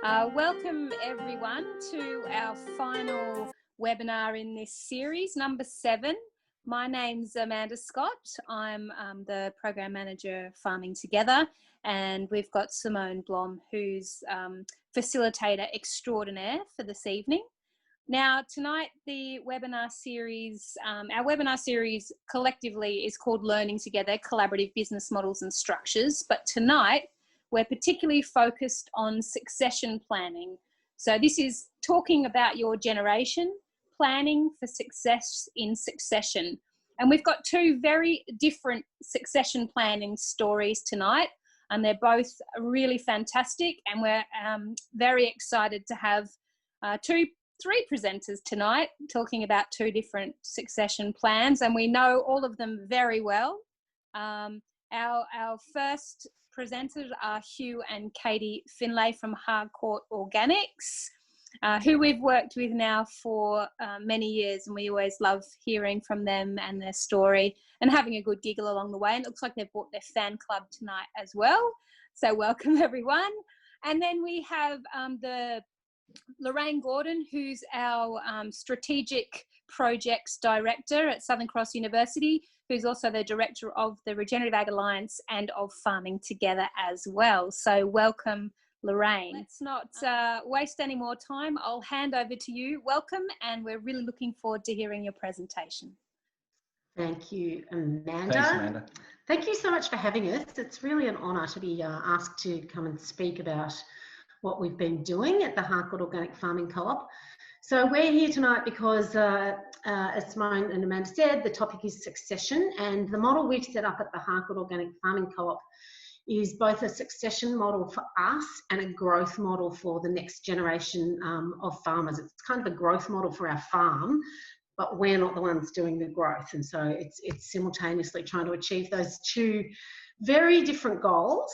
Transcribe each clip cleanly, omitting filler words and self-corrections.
Welcome everyone to our final webinar in this series, number 7. My name's Amanda Scott. I'm the Program Manager Farming Together, and we've got Simone Blom, who's Facilitator Extraordinaire for this evening. Now, tonight, the webinar series, our webinar series collectively is called Learning Together, Collaborative Business Models and Structures, but tonight, we're particularly focused on succession planning. So this is talking about your generation, planning for success in succession. And we've got two very different succession planning stories tonight, and they're both really fantastic. And we're very excited to have three presenters tonight talking about two different succession plans, and we know all of them very well. Our first presenters are Hugh and Katie Finlay from Harcourt Organics, who we've worked with now for many years, and we always love hearing from them and their story and having a good giggle along the way. And it looks like they've brought their fan club tonight as well. So welcome everyone. And then we have the Lorraine Gordon, who's our Strategic Projects Director at Southern Cross University, who's also the Director of the Regenerative Ag Alliance and of Farming Together as well. So welcome, Lorraine. Let's not waste any more time. I'll hand over to you. Welcome, and we're really looking forward to hearing your presentation. Thank you, Amanda. Thanks, Amanda. Thank you so much for having us. It's really an honour to be asked to come and speak about what we've been doing at the Harcourt Organic Farming Co-op. So we're here tonight because, as Simone and Amanda said, the topic is succession, and the model we've set up at the Harcourt Organic Farming Co-op is both a succession model for us and a growth model for the next generation of farmers. It's kind of a growth model for our farm, but we're not the ones doing the growth, and so it's simultaneously trying to achieve those two very different goals.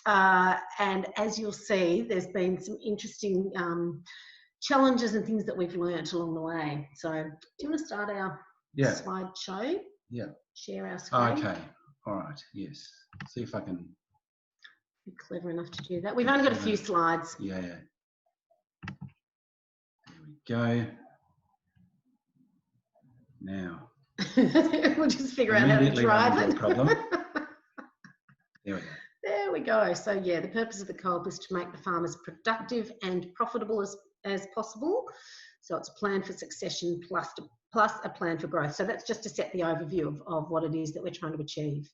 And as you'll see, there's been some interesting challenges and things that we've learnt along the way. So do you want to start our slideshow? Yeah. Share our screen. Okay. All right. Yes. See if I can be clever enough to do that. We've only got a few slides. Yeah. There we go. Now. We'll just figure out how to drive it. Problem. There we go. There we go. So yeah, the purpose of the co-op is to make the farmers productive and profitable as possible. So it's a plan for succession plus a plan for growth. So that's just to set the overview of what it is that we're trying to achieve.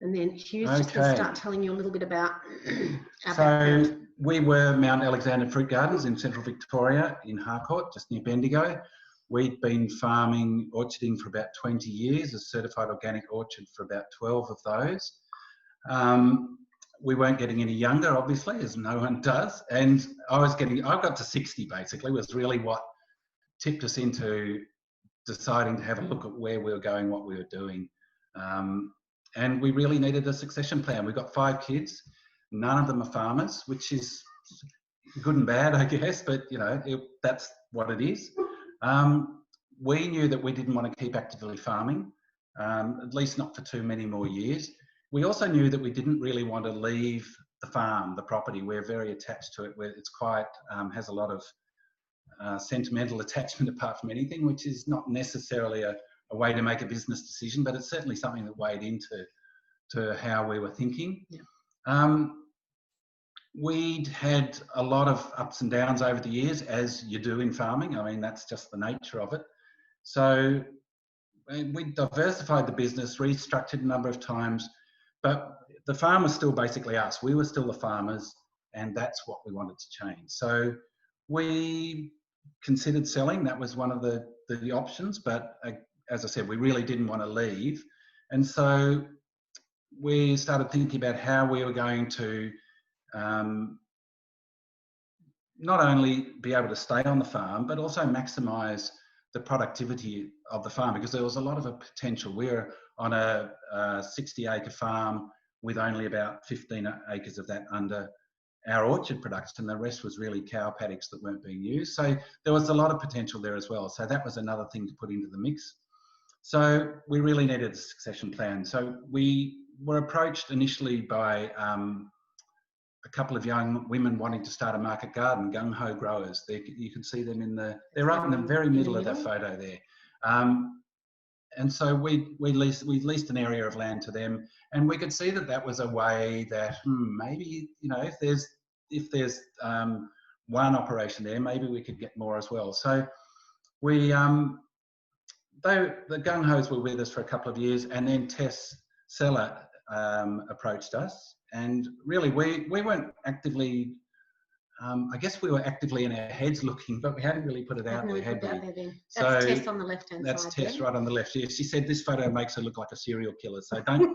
And then Hugh's just going to start telling you a little bit about our background. We were Mount Alexander Fruit Gardens in central Victoria in Harcourt, just near Bendigo. We'd been farming orcharding for about 20 years, a certified organic orchard for about 12 of those. We weren't getting any younger, obviously, as no one does. And I got to 60 basically, was really what tipped us into deciding to have a look at where we were going, what we were doing. And we really needed a succession plan. We've got 5 kids. None of them are farmers, which is good and bad, I guess, but you know, that's what it is. We knew that we didn't want to keep actively farming, at least not for too many more years. We also knew that we didn't really want to leave the farm, the property. We're very attached to it. It's quite, has a lot of sentimental attachment apart from anything, which is not necessarily a way to make a business decision, but it's certainly something that weighed into how we were thinking. Yeah. We'd had a lot of ups and downs over the years, as you do in farming. I mean, that's just the nature of it. So we diversified the business, restructured a number of times, but the farm was still basically us. We were still the farmers, and that's what we wanted to change. So we considered selling. That was one of the options, but as I said, we really didn't want to leave. And so we started thinking about how we were going to not only be able to stay on the farm, but also maximise the productivity of the farm, because there was a lot of potential. We're on a 60-acre farm with only about 15 acres of that under our orchard production. The rest was really cow paddocks that weren't being used. So there was a lot of potential there as well. So that was another thing to put into the mix. So we really needed a succession plan. So we were approached initially by a couple of young women wanting to start a market garden, gung-ho growers. You can see them they're right in the very middle of the photo there. And so we leased an area of land to them, and we could see that was a way that maybe, you know, if there's one operation there, maybe we could get more as well. So we the gung-hos were with us for a couple of years, and then Tess Seller approached us, and really we weren't actively. I guess we were actively in our heads looking, but we hadn't really put it out there, had we? That's So Tess on the left-hand side. That's Tess right on the left. Yeah, she said this photo makes her look like a serial killer, so don't.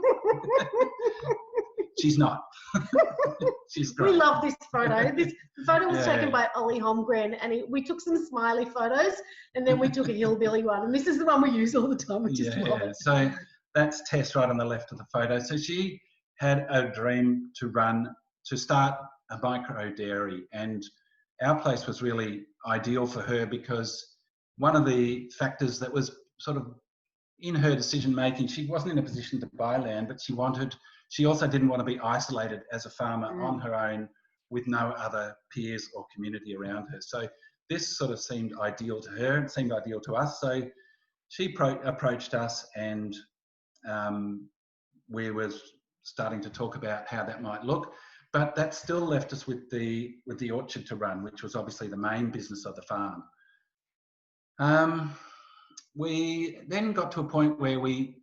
She's not. She's great. We love this photo. The photo was taken by Ollie Holmgren, and we took some smiley photos, and then we took a hillbilly one, and this is the one we use all the time. We just love it. So that's Tess right on the left of the photo. So she had a dream to start a micro dairy, and our place was really ideal for her because one of the factors that was sort of in her decision making, she wasn't in a position to buy land, but she also didn't want to be isolated as a farmer on her own with no other peers or community around her. So this sort of seemed ideal to her, it seemed ideal to us. So she approached us, and we were starting to talk about how that might look. But that still left us with the orchard to run, which was obviously the main business of the farm. We then got to a point where we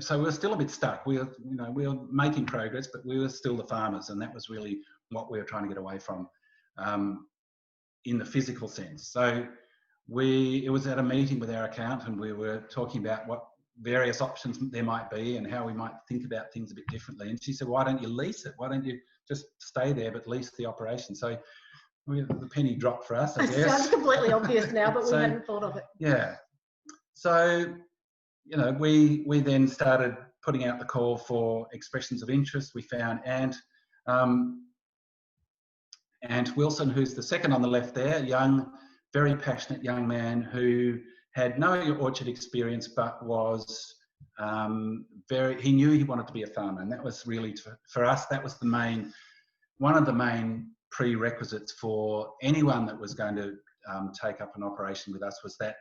were still a bit stuck. We were making progress, but we were still the farmers, and that was really what we were trying to get away from in the physical sense. So it was at a meeting with our accountant, and we were talking about what various options there might be and how we might think about things a bit differently. And she said, why don't you lease it? Why don't you just stay there but lease the operation? So the penny dropped for us, I guess. It sounds completely obvious now, but we hadn't thought of it. Yeah. So, you know, we then started putting out the call for expressions of interest. We found Ant Wilson, who's the second on the left there, young, very passionate young man who had no orchard experience, but was he knew he wanted to be a farmer, and that was really, for us, that was one of the main prerequisites for anyone that was going to take up an operation with us, was that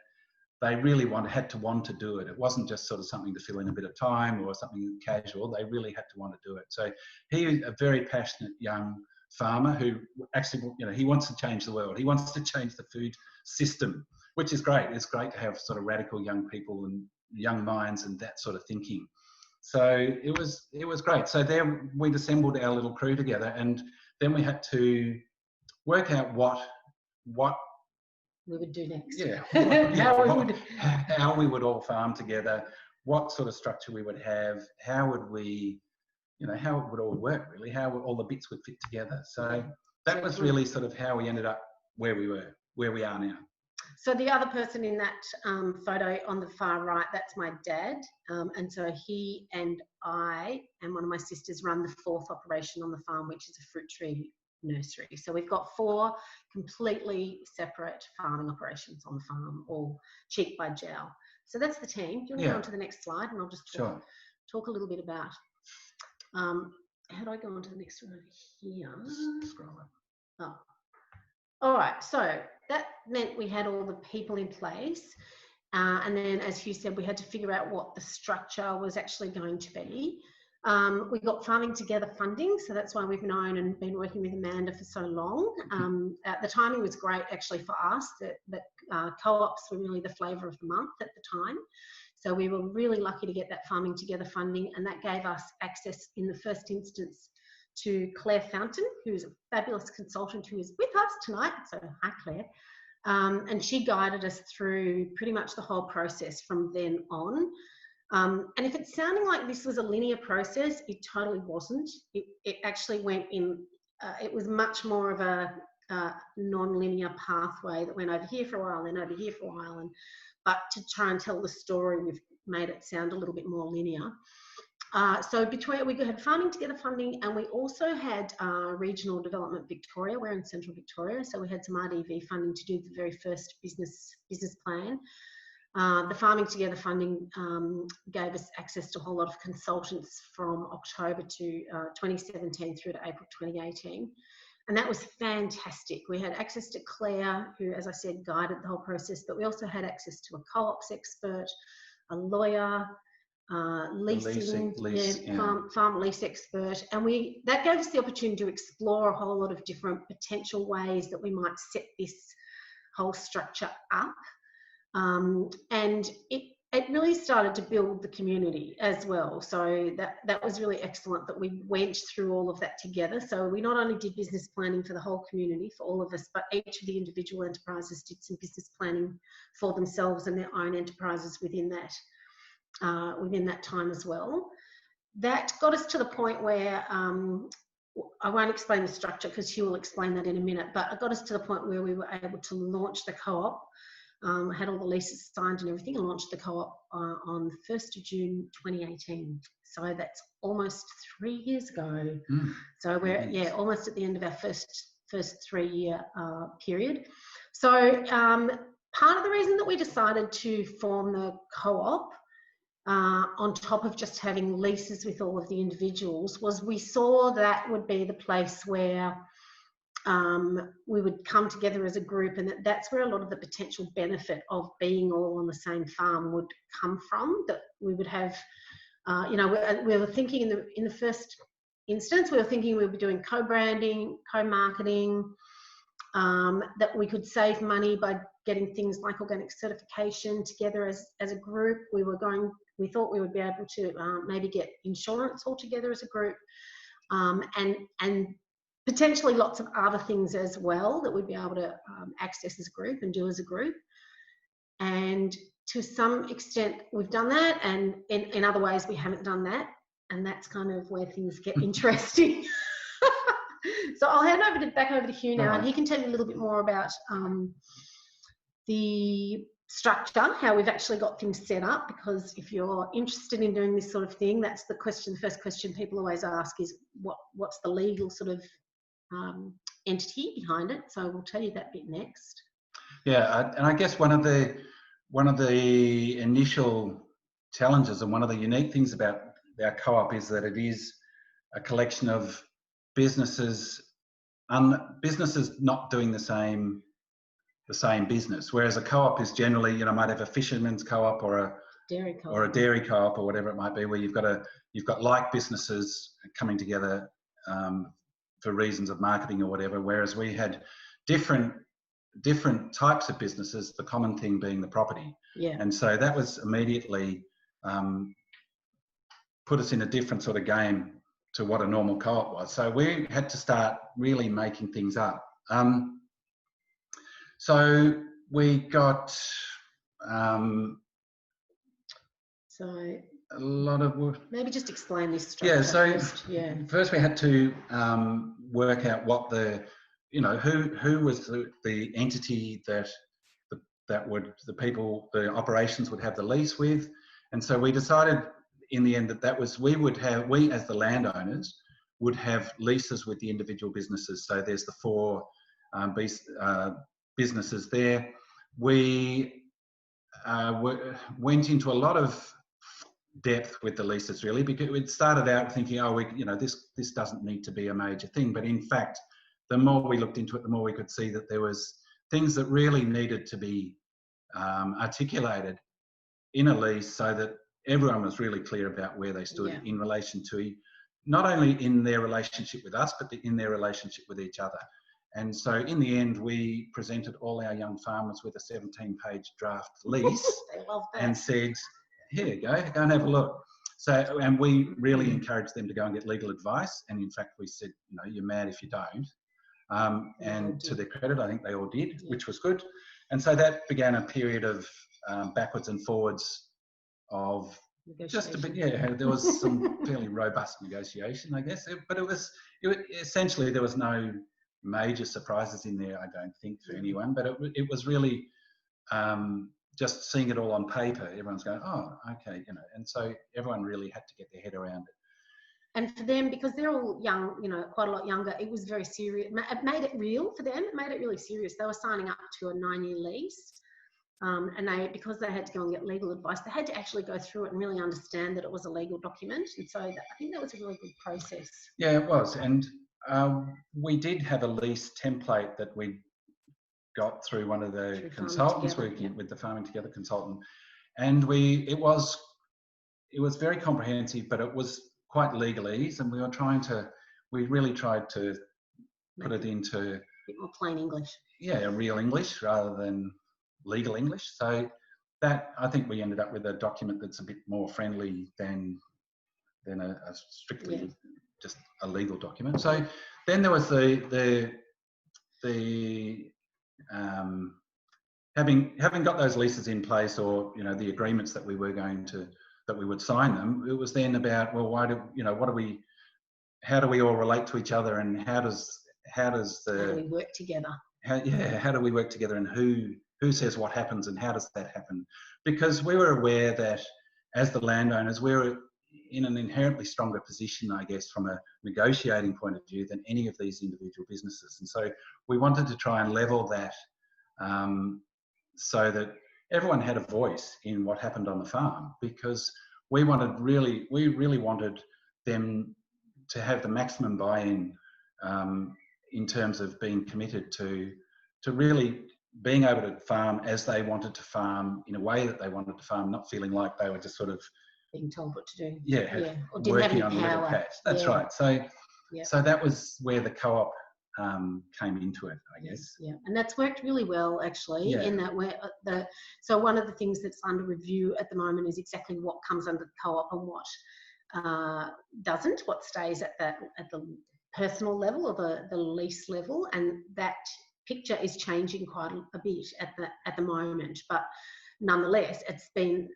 they really had to want to do it. It wasn't just sort of something to fill in a bit of time or something casual. They really had to want to do it. So he is a very passionate young farmer who actually, you know, he wants to change the world. He wants to change the food system, which is great. It's great to have sort of radical young people and young minds and that sort of thinking. So it was great. So there we'd assembled our little crew together, and then we had to work out what we would do next. Yeah. How we would all farm together, what sort of structure we would have, how would we, you know, how it would all work really, how all the bits would fit together. So that was really sort of how we ended up where we are now. So the other person in that photo on the far right, that's my dad. And so he and I and one of my sisters run the fourth operation on the farm, which is a fruit tree nursery. So we've got 4 completely separate farming operations on the farm, all cheek by jowl. So that's the team. Do you want to go on to the next slide, and I'll just talk a little bit about how do I go on to the next one over here? Scroll up. Oh. All right, so that meant we had all the people in place, and then, as Hugh said, we had to figure out what the structure was actually going to be. We got Farming Together funding, so that's why we've known and been working with Amanda for so long. The timing was great actually for us, that co-ops were really the flavour of the month at the time. So we were really lucky to get that Farming Together funding, and that gave us access in the first instance to Claire Fountain, who's a fabulous consultant who is with us tonight. So hi, Claire. And she guided us through pretty much the whole process from then on. And if it's sounding like this was a linear process, it totally wasn't. It actually went in, it was much more of a non-linear pathway that went over here for a while, then over here for a while. But to try and tell the story, we've made it sound a little bit more linear. So we had Farming Together funding, and we also had Regional Development Victoria. We're in Central Victoria, so we had some RDV funding to do the very first business plan. The Farming Together funding gave us access to a whole lot of consultants from October to 2017 through to April 2018. And that was fantastic. We had access to Claire, who, as I said, guided the whole process, but we also had access to a co-ops expert, a lawyer, leasing, farm lease expert. And that gave us the opportunity to explore a whole lot of different potential ways that we might set this whole structure up. And it really started to build the community as well. So that was really excellent that we went through all of that together. So we not only did business planning for the whole community, for all of us, but each of the individual enterprises did some business planning for themselves and their own enterprises within that time as well. That got us to the point where, I won't explain the structure because Hugh will explain that in a minute, but it got us to the point where we were able to launch the co-op. Had all the leases signed and everything, and launched the co-op on the 1st of June 2018. So that's almost 3 years ago. So we're almost at the end of our first 3 year period. So part of the reason that we decided to form the co-op, on top of just having leases with all of the individuals, was we saw that would be the place where we would come together as a group, and that's where a lot of the potential benefit of being all on the same farm would come from. That we would have, we were thinking in the first instance, we were thinking we would be doing co-branding, co-marketing, that we could save money by getting things like organic certification together as a group. We thought we would be able to maybe get insurance all together as a group, and potentially lots of other things as well that we'd be able to access as a group and do as a group. And to some extent we've done that, and in other ways we haven't done that, and that's kind of where things get interesting. So I'll hand back over to Hugh now, and he can tell you a little bit more about the structure, how we've actually got things set up, because if you're interested in doing this sort of thing, that's the first question people always ask is what's the legal sort of entity behind it. So we'll tell you that bit next. Yeah, and I guess one of the initial challenges and one of the unique things about our co-op is that it is a collection of businesses not doing the same business, whereas a co-op is generally, might have a fisherman's co-op or a dairy co-op or whatever it might be, where you've got like businesses coming together for reasons of marketing or whatever, whereas we had different types of businesses, the common thing being the property. Yeah. And so that was immediately put us in a different sort of game to what a normal co-op was. So we had to start really making things up. So we got a lot of... Maybe just explain this structure. Yeah, so first. Yeah. First we had to work out what the, who was the entity that the operations would have the lease with. And so we decided in the end that we as the landowners would have leases with the individual businesses. So there's the 4 businesses there. We went into a lot of depth with the leases, really, because we'd started out thinking, this doesn't need to be a major thing. But in fact, the more we looked into it, the more we could see that there was things that really needed to be articulated in a lease so that everyone was really clear about where they stood in relation to, not only in their relationship with us, but in their relationship with each other. And so in the end, we presented all our young farmers with a 17-page draft lease and said, here you go and have a look. So, and we really encouraged them to go and get legal advice. And in fact, we said, you're mad if you don't. And to their credit, I think they all did, which was good. And so that began a period of backwards and forwards of just a bit, there was some fairly robust negotiation, I guess. But essentially, there was no major surprises in there, I don't think, for anyone. But it was really just seeing it all on paper. Everyone's going, oh, okay, and so everyone really had to get their head around it. And for them, because they're all young, quite a lot younger, it was very serious. It made it real for them. It made it really serious. They were signing up to a 9-year lease. And because they had to go and get legal advice, they had to actually go through it and really understand that it was a legal document. And so I think that was a really good process. Yeah, it was. And we did have a lease template that we got through one of the consultants working with the Farming Together consultant. And it was very comprehensive, but it was quite legalese, and we really tried to put it into a bit more plain English. Yeah, real English rather than legal English. So that, I think we ended up with a document that's a bit more friendly than a strictly just a legal document. So then there was having got those leases in place, or the agreements that we would sign them. It was then about, well, how do we all relate to each other, and how do we work together? How do we work together, and who says what happens, and how does that happen? Because we were aware that as the landowners, we were in an inherently stronger position, I guess, from a negotiating point of view than any of these individual businesses. And so we wanted to try and level that so that everyone had a voice in what happened on the farm, because we really wanted them to have the maximum buy-in in terms of being committed to really being able to farm as they wanted to farm, in a way that they wanted to farm, not feeling like they were just sort of being told what to do. Or working on little patch. That's right. So that was where the co-op came into it, I guess. Yeah, and that's worked really well, actually. In that so one of the things that's under review at the moment is exactly what comes under the co-op and what doesn't, what stays at the personal level or the lease level, and that picture is changing quite a bit at the moment. But nonetheless, it's been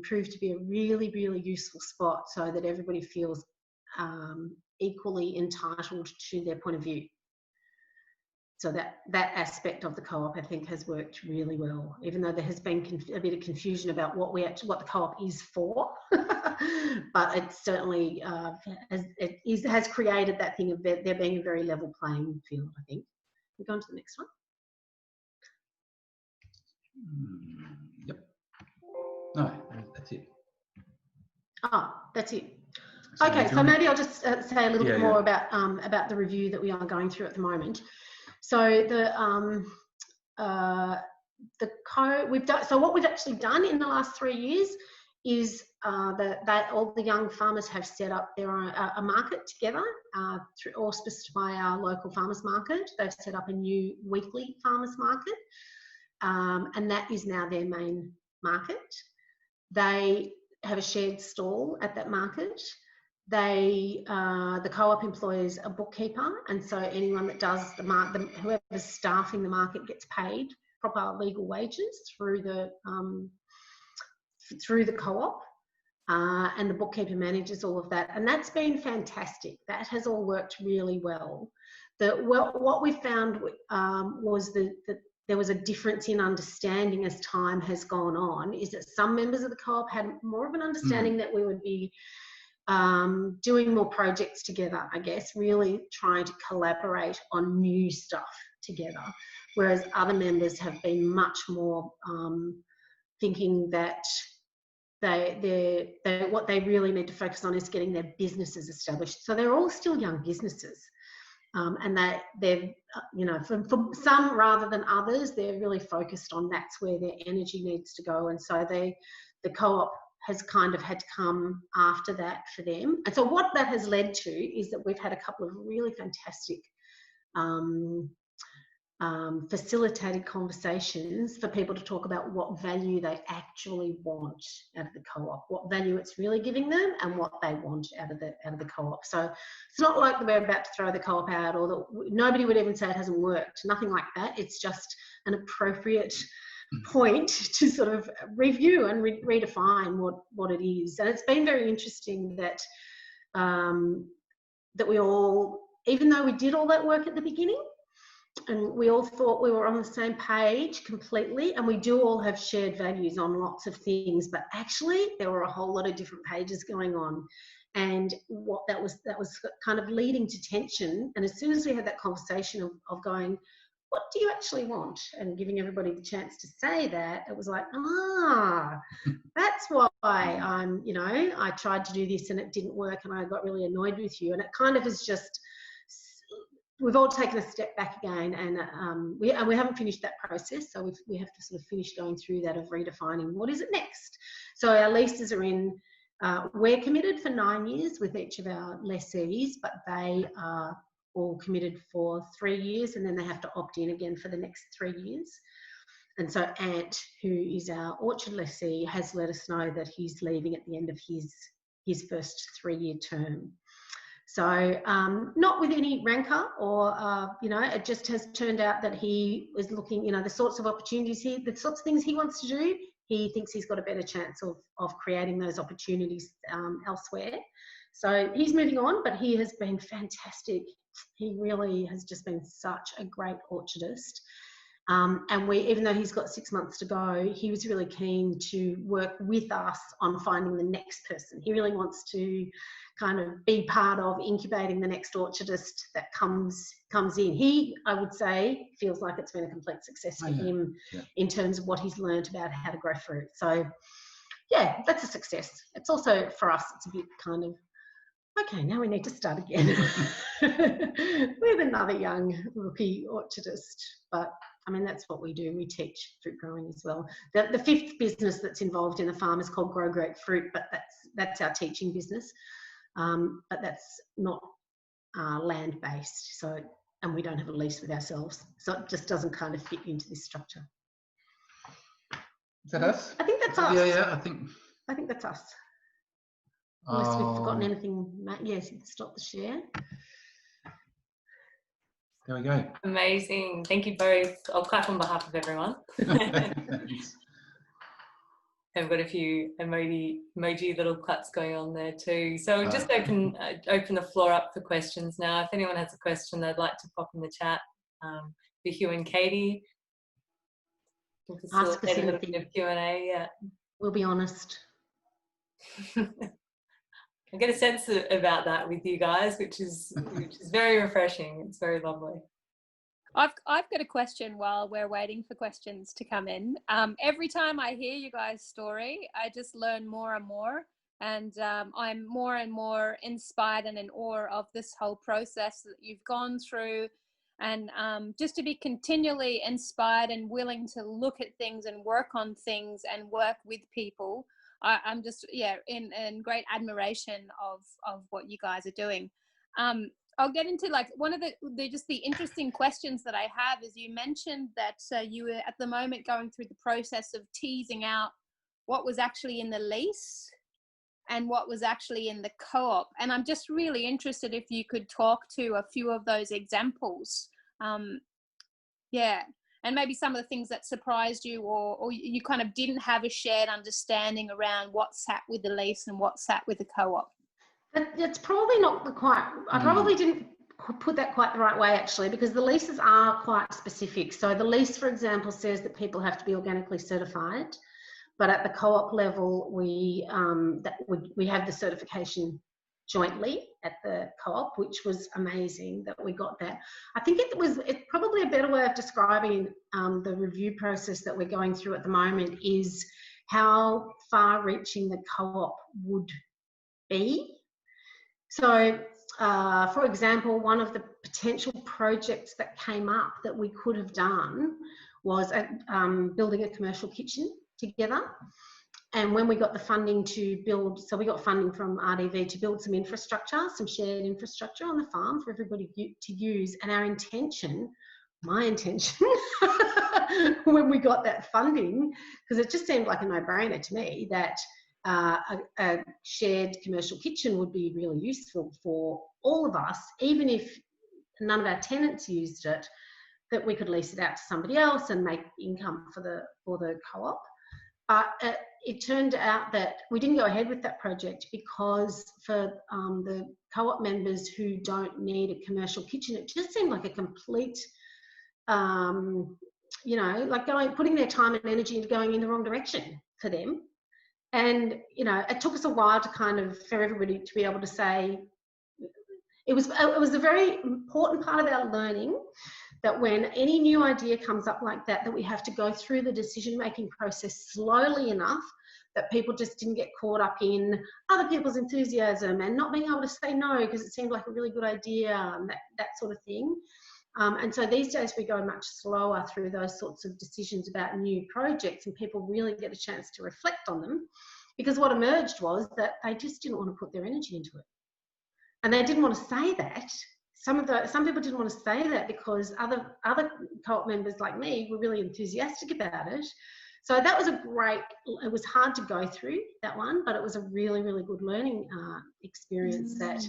proved to be a really, really useful spot so that everybody feels equally entitled to their point of view. So that aspect of the co-op, I think, has worked really well, even though there has been a bit of confusion about what the co-op is for. But it certainly has created that thing of there being a very level playing field, I think. We go on to the next one. Yep. No, that's it. Oh, that's it. Okay, so maybe I'll just say a little bit more about the review that we are going through at the moment. So what we've actually done in the last 3 years is that all the young farmers have set up their own a market together, auspiced by our local farmers market. They've set up a new weekly farmers market, and that is now their main market. They have a shared stall at that market. The co-op employs a bookkeeper, and so anyone that does whoever's staffing the market gets paid proper legal wages through the co-op, and the bookkeeper manages all of that, and that's been fantastic. That has all worked really well. What we found was that there was a difference in understanding as time has gone on, is that some members of the co-op had more of an understanding that we would be doing more projects together, I guess, really trying to collaborate on new stuff together, whereas other members have been much more thinking that what they really need to focus on is getting their businesses established. So they're all still young businesses, and they're for some rather than others, they're really focused on that's where their energy needs to go, and so the co-op has kind of had to come after that for them. And so what that has led to is that we've had a couple of really fantastic facilitated conversations for people to talk about what value they actually want out of the co-op, what value it's really giving them, and what they want out of the co-op. So it's not like we're about to throw the co-op out, or that nobody would even say it hasn't worked, nothing like that. It's just an appropriate point to sort of review and redefine what it is. And it's been very interesting that that we all, even though we did all that work at the beginning and we all thought we were on the same page completely, and we do all have shared values on lots of things, but actually there were a whole lot of different pages going on, and what that was kind of leading to tension. And as soon as we had that conversation of going, what do you actually want? And giving everybody the chance to say that, it was like, that's why I tried to do this and it didn't work and I got really annoyed with you. And it kind of is just, we've all taken a step back again, and we haven't finished that process, so we have to sort of finish going through that of redefining what is it next. So our leases are in, we're committed for 9 years with each of our lessees, but they are all committed for 3 years, and then they have to opt in again for the next 3 years. And so Ant, who is our orchard lessee, has let us know that he's leaving at the end of his first 3-year term. So not with any rancour or, it just has turned out that he was looking, the sorts of opportunities the sorts of things he wants to do, he thinks he's got a better chance of creating those opportunities elsewhere. So he's moving on, but he has been fantastic. He really has just been such a great orchardist. And even though he's got 6 months to go, he was really keen to work with us on finding the next person. He really wants to kind of be part of incubating the next orchardist that comes in. He, I would say, feels like it's been a complete success for him in terms of what he's learned about how to grow fruit. So, yeah, that's a success. It's also, for us, it's a bit kind of, okay, now we need to start again with another young rookie orchardist. But I mean, that's what we do. We teach fruit growing as well. The fifth business that's involved in the farm is called Grow Great Fruit, but that's our teaching business. But that's not land-based. So, and we don't have a lease with ourselves. So it just doesn't kind of fit into this structure. Is that us? I think that's us. Yeah, I think that's us. Unless we've forgotten anything. Yes, stop the share. There we go. Amazing. Thank you both. I'll clap on behalf of everyone. I've got a few emoji little claps going on there too. So I'll just open the floor up for questions now. If anyone has a question they'd like to pop in the chat, for Hugh and Katie, we'll facilitate a little bit of Q&A. Yeah, we'll be honest. I get a sense about that with you guys, which is very refreshing. It's very lovely. I've got a question while we're waiting for questions to come in. Every time I hear you guys' story, I just learn more and more, and I'm more and more inspired and in awe of this whole process that you've gone through, and just to be continually inspired and willing to look at things and work on things and work with people. I'm just, in great admiration of what you guys are doing. I'll get into like one of the interesting questions that I have is you mentioned that you were at the moment going through the process of teasing out what was actually in the lease and what was actually in the co-op. And I'm just really interested if you could talk to a few of those examples. And maybe some of the things that surprised you or you kind of didn't have a shared understanding around what sat with the lease and what sat with the co-op. That's probably not quite, I probably didn't put that quite the right way actually, because the leases are quite specific. So the lease, for example, says that people have to be organically certified, but at the co-op level, we have the certification jointly at the co-op, which was amazing that we got that. I think it's probably a better way of describing the review process that we're going through at the moment is how far-reaching the co-op would be. So, for example, one of the potential projects that came up that we could have done was building a commercial kitchen together. And when we got the funding to build, so we got funding from RDV to build some infrastructure, some shared infrastructure on the farm for everybody to use. And our intention, my intention, when we got that funding, because it just seemed like a no-brainer to me that a shared commercial kitchen would be really useful for all of us, even if none of our tenants used it, that we could lease it out to somebody else and make income for the co-op. But it turned out that we didn't go ahead with that project because for the co-op members who don't need a commercial kitchen, it just seemed like a complete, like putting their time and energy into going in the wrong direction for them. And, it took us a while to for everybody to be able to say, it was a very important part of our learning that when any new idea comes up like that, that we have to go through the decision-making process slowly enough that people just didn't get caught up in other people's enthusiasm and not being able to say no because it seemed like a really good idea and that sort of thing. And so these days we go much slower through those sorts of decisions about new projects, and people really get a chance to reflect on them, because what emerged was that they just didn't want to put their energy into it. And they didn't want to say that. Some people didn't want to say that because other co-op members like me were really enthusiastic about it. So that was it was hard to go through that one, but it was a really, really good learning experience that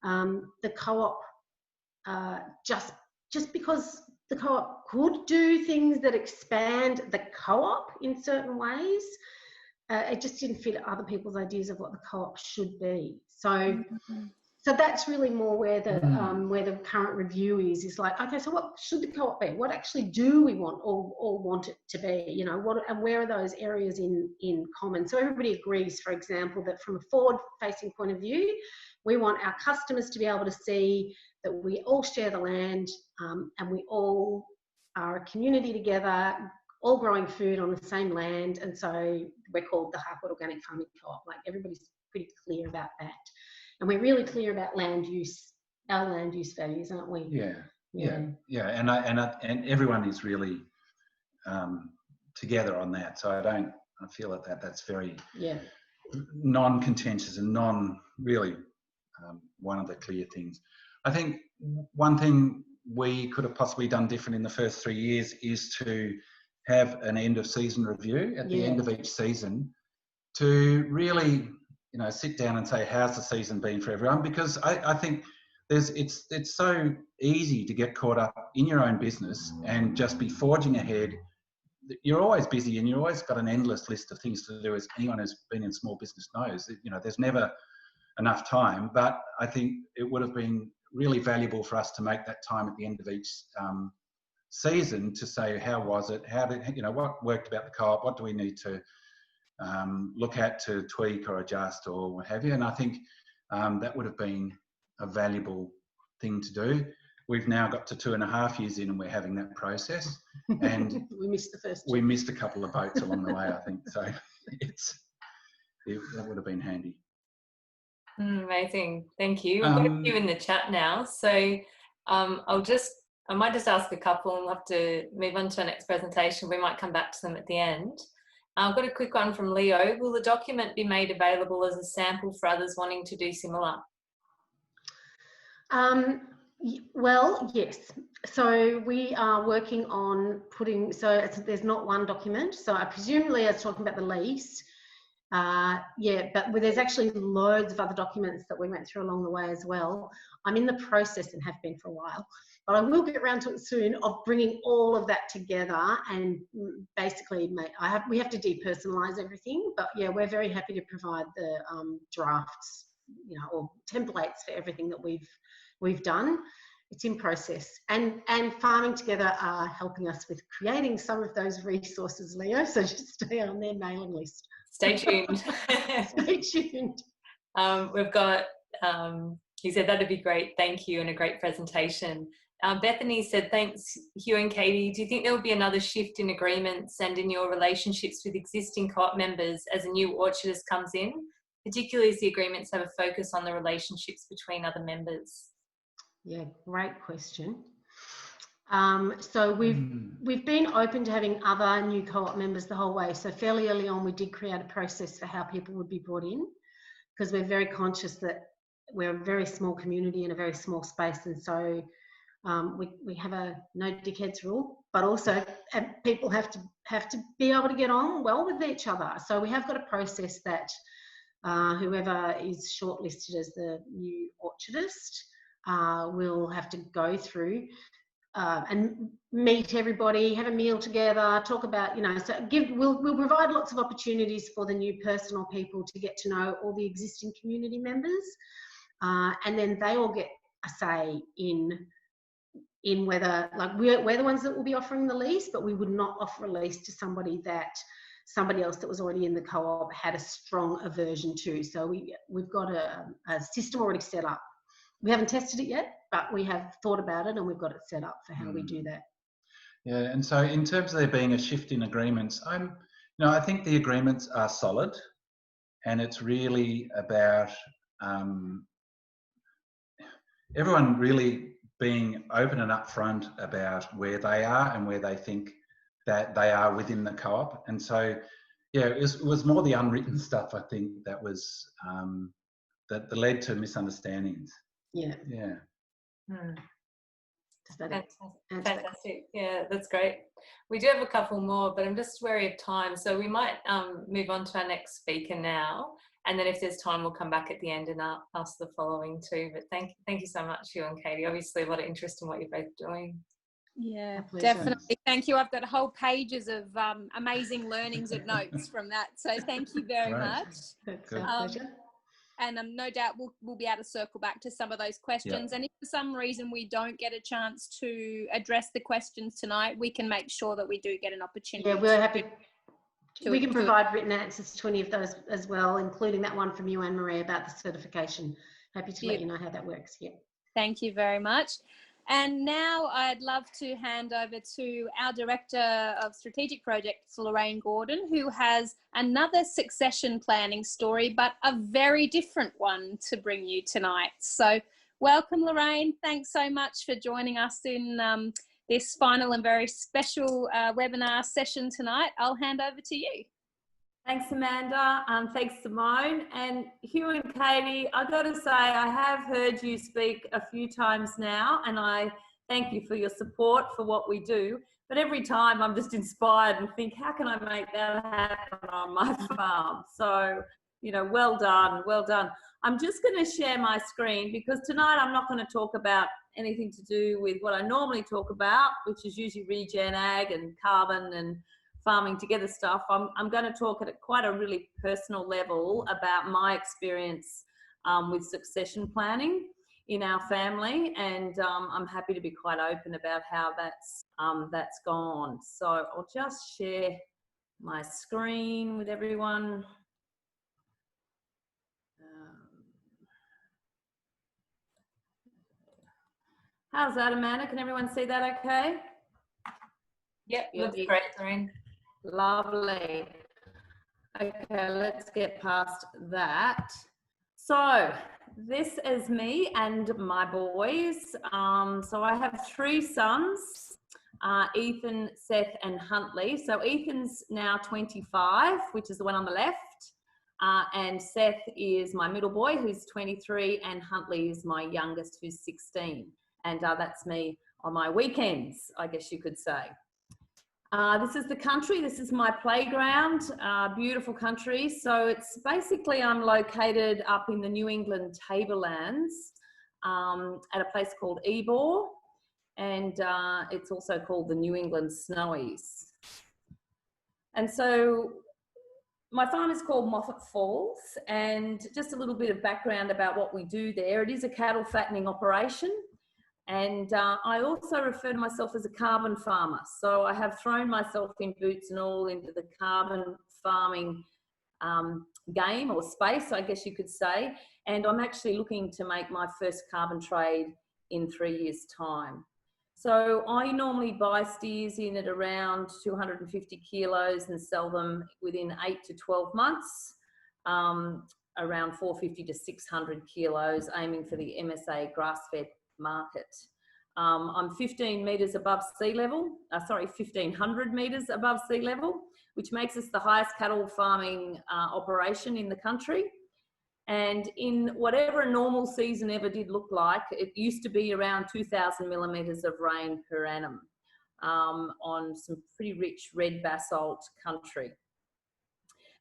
the co-op, just because the co-op could do things that expand the co-op in certain ways, it just didn't fit other people's ideas of what the co-op should be. So that's really more where the current review is like, okay, so what should the co-op be? What actually do we want or want it to be? You know, and where are those areas in common? So everybody agrees, for example, that from a forward-facing point of view, we want our customers to be able to see that we all share the land, and we all are a community together, all growing food on the same land. And so we're called the Harcourt Organic Farming Co-op. Like, everybody's pretty clear about that. And we're really clear about land use, our land use values, aren't we? Yeah. And everyone is really together on that. So I feel that's very non-contentious and really one of the clear things. I think one thing we could have possibly done different in the first 3 years is to have an end of season review at the end of each season to really, you know, sit down and say, how's the season been for everyone? Because I think it's so easy to get caught up in your own business and just be forging ahead. You're always busy and you've always got an endless list of things to do, as anyone who's been in small business knows. You know, there's never enough time, but I think it would have been really valuable for us to make that time at the end of each season to say, how was it? How did, you know, what worked about the co-op? What do we need to look at to tweak or adjust or what have you? And I think that would have been a valuable thing to do. We've now got to 2.5 years in and we're having that process. And we missed the first two. We missed a couple of boats along the way, I think. So that would have been handy. Amazing, thank you. We've got a few in the chat now, so I might just ask a couple and we'll have to move on to our next presentation. We might come back to them at the end. I've got a quick one from Leo. Will the document be made available as a sample for others wanting to do similar? Well, yes. So we are working on putting, there's not one document. So I presume Leo's talking about the lease. But there's actually loads of other documents that we went through along the way as well. I'm in the process and have been for a while, but I will get around to it soon, of bringing all of that together and basically we have to depersonalize everything. But yeah, we're very happy to provide the drafts, you know, or templates for everything that we've done. It's in process, and Farming Together are helping us with creating some of those resources, Leo. So just stay on their mailing list. Stay tuned. Stay tuned. We've got, he said, that'd be great. Thank you. And a great presentation. Bethany said, thanks, Hugh and Katie. Do you think there will be another shift in agreements and in your relationships with existing co-op members as a new orchardist comes in, particularly as the agreements have a focus on the relationships between other members? Yeah, great question. So we've been open to having other new co-op members the whole way. So fairly early on, we did create a process for how people would be brought in, because we're very conscious that we're a very small community in a very small space, and so we have a no dickheads rule, but also people have to be able to get on well with each other. So we have got a process that whoever is shortlisted as the new orchardist will have to go through and meet everybody, have a meal together, talk about, you know, so we'll provide lots of opportunities for the new person or people to get to know all the existing community members, and then they all get a say in whether, like, we're the ones that will be offering the lease, but we would not offer a lease to somebody else that was already in the co-op had a strong aversion to. So we've got a system already set up we haven't tested it yet, but we have thought about it and we've got it set up for how we do that. Yeah, and so in terms of there being a shift in agreements, I think the agreements are solid, and it's really about everyone really being open and upfront about where they are and where they think that they are within the co-op. And so, yeah, it was more the unwritten stuff, I think, that was that led to misunderstandings. Yeah. Yeah. Fantastic. Yeah, that's great. We do have a couple more, but I'm just wary of time, so we might move on to our next speaker now, and then if there's time, we'll come back at the end and ask the following too. But thank you so much, you and Katie. Obviously, a lot of interest in what you're both doing. Yeah, definitely. Thank you. I've got whole pages of amazing learnings and notes from that. So thank you very much. That's our pleasure. And no doubt we'll be able to circle back to some of those questions. Yeah. And if for some reason we don't get a chance to address the questions tonight, we can make sure that we do get an opportunity. Yeah, we're happy. We can provide written answers to any of those as well, including that one from you, Anne-Marie, about the certification. Happy to let you know how that works. Yeah. Thank you very much. And now I'd love to hand over to our Director of Strategic Projects, Lorraine Gordon, who has another succession planning story, but a very different one to bring you tonight. So welcome, Lorraine. Thanks so much for joining us in this final and very special webinar session tonight. I'll hand over to you. Thanks, Amanda. Thanks, Simone. And Hugh and Katie, I've got to say, I have heard you speak a few times now, and I thank you for your support for what we do. But every time I'm just inspired and think, how can I make that happen on my farm? So, well done, well done. I'm just going to share my screen because tonight I'm not going to talk about anything to do with what I normally talk about, which is usually regen ag and carbon and farming together stuff. I'm going to talk at quite a really personal level about my experience with succession planning in our family, and I'm happy to be quite open about how that's gone. So I'll just share my screen with everyone. How's that, Amanda? Can everyone see that okay? Yep, looks great, Lorraine. Lovely. Okay, let's get past that. So this is me and my boys. So I have 3 sons, Ethan, Seth and Huntley. So Ethan's now 25, which is the one on the left. And Seth is my middle boy, who's 23, and Huntley is my youngest, who's 16. And that's me on my weekends, I guess you could say. This is the country. This is my playground, beautiful country. So it's basically, I'm located up in the New England Tablelands at a place called Ebor, and it's also called the New England Snowies. And so my farm is called Moffat Falls, and just a little bit of background about what we do there. It is a cattle fattening operation. And I also refer to myself as a carbon farmer. So I have thrown myself in boots and all into the carbon farming game or space, I guess you could say. And I'm actually looking to make my first carbon trade in 3 years' time. So I normally buy steers in at around 250 kilos and sell them within 8 to 12 months, around 450 to 600 kilos, aiming for the MSA grass-fed market. I'm 15 metres above sea level, 1,500 metres above sea level, which makes us the highest cattle farming operation in the country. And in whatever a normal season ever did look like, it used to be around 2,000 millimetres of rain per annum on some pretty rich red basalt country.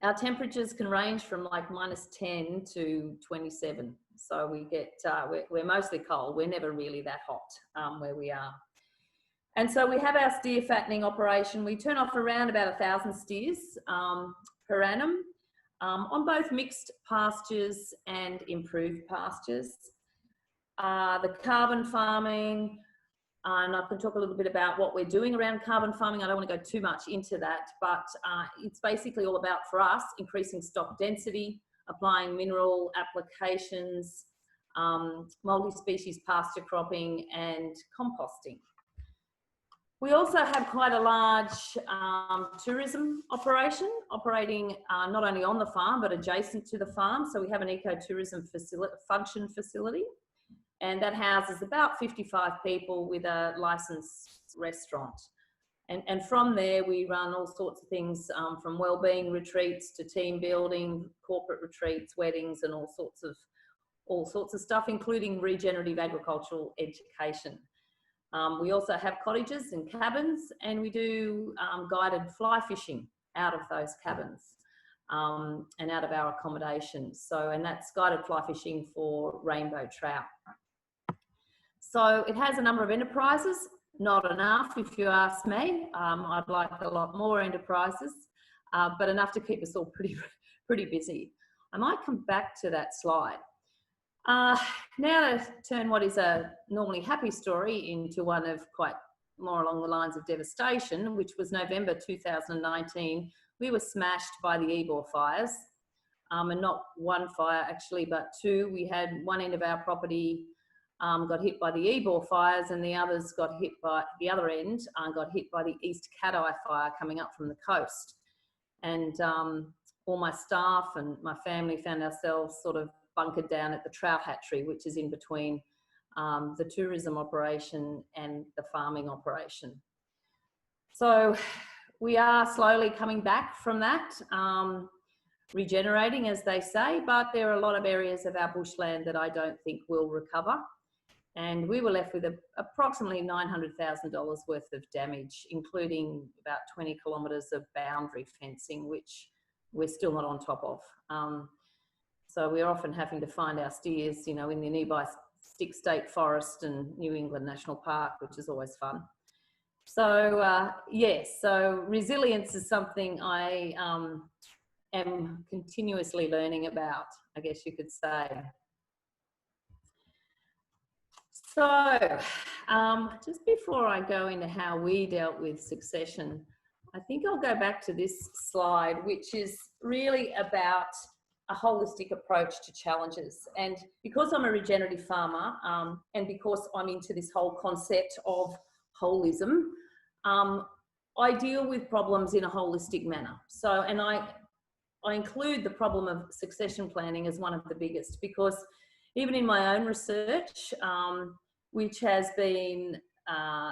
Our temperatures can range from like -10 to 27. So we get, we're mostly cold. We're never really that hot where we are. And so we have our steer fattening operation. We turn off around about 1,000 steers per annum on both mixed pastures and improved pastures. The carbon farming, and I can talk a little bit about what we're doing around carbon farming. I don't want to go too much into that, but it's basically all about, for us, increasing stock density, applying mineral applications, multi-species pasture cropping and composting. We also have quite a large tourism operation operating not only on the farm but adjacent to the farm. So we have an ecotourism function facility, and that houses about 55 people with a licensed restaurant. And from there we run all sorts of things, from wellbeing retreats to team building, corporate retreats, weddings, and all sorts of stuff, including regenerative agricultural education. We also have cottages and cabins, and we do guided fly fishing out of those cabins and out of our accommodation. So, and that's guided fly fishing for rainbow trout. So it has a number of enterprises, not enough if you ask me. I'd like a lot more enterprises, but enough to keep us all pretty busy. I might come back to that slide. Now to turn what is a normally happy story into one of quite more along the lines of devastation, which was November 2019. We were smashed by the Ebor fires, and not one fire actually, but two. We had one end of our property got hit by the Ebor fires, and the others got hit by the other end, got hit by the East Cat-Eye fire coming up from the coast. And all my staff and my family found ourselves sort of bunkered down at the trout hatchery, which is in between the tourism operation and the farming operation. So we are slowly coming back from that, regenerating, as they say, but there are a lot of areas of our bushland that I don't think will recover. And we were left with approximately $900,000 worth of damage, including about 20 kilometres of boundary fencing, which we're still not on top of. So we're often having to find our steers, you know, in the nearby Stick State Forest and New England National Park, which is always fun. So yes, so resilience is something I am continuously learning about, I guess you could say. So just before I go into how we dealt with succession, I think I'll go back to this slide, which is really about a holistic approach to challenges. And because I'm a regenerative farmer, and because I'm into this whole concept of holism, I deal with problems in a holistic manner. So, and I include the problem of succession planning as one of the biggest, because even in my own research, which has been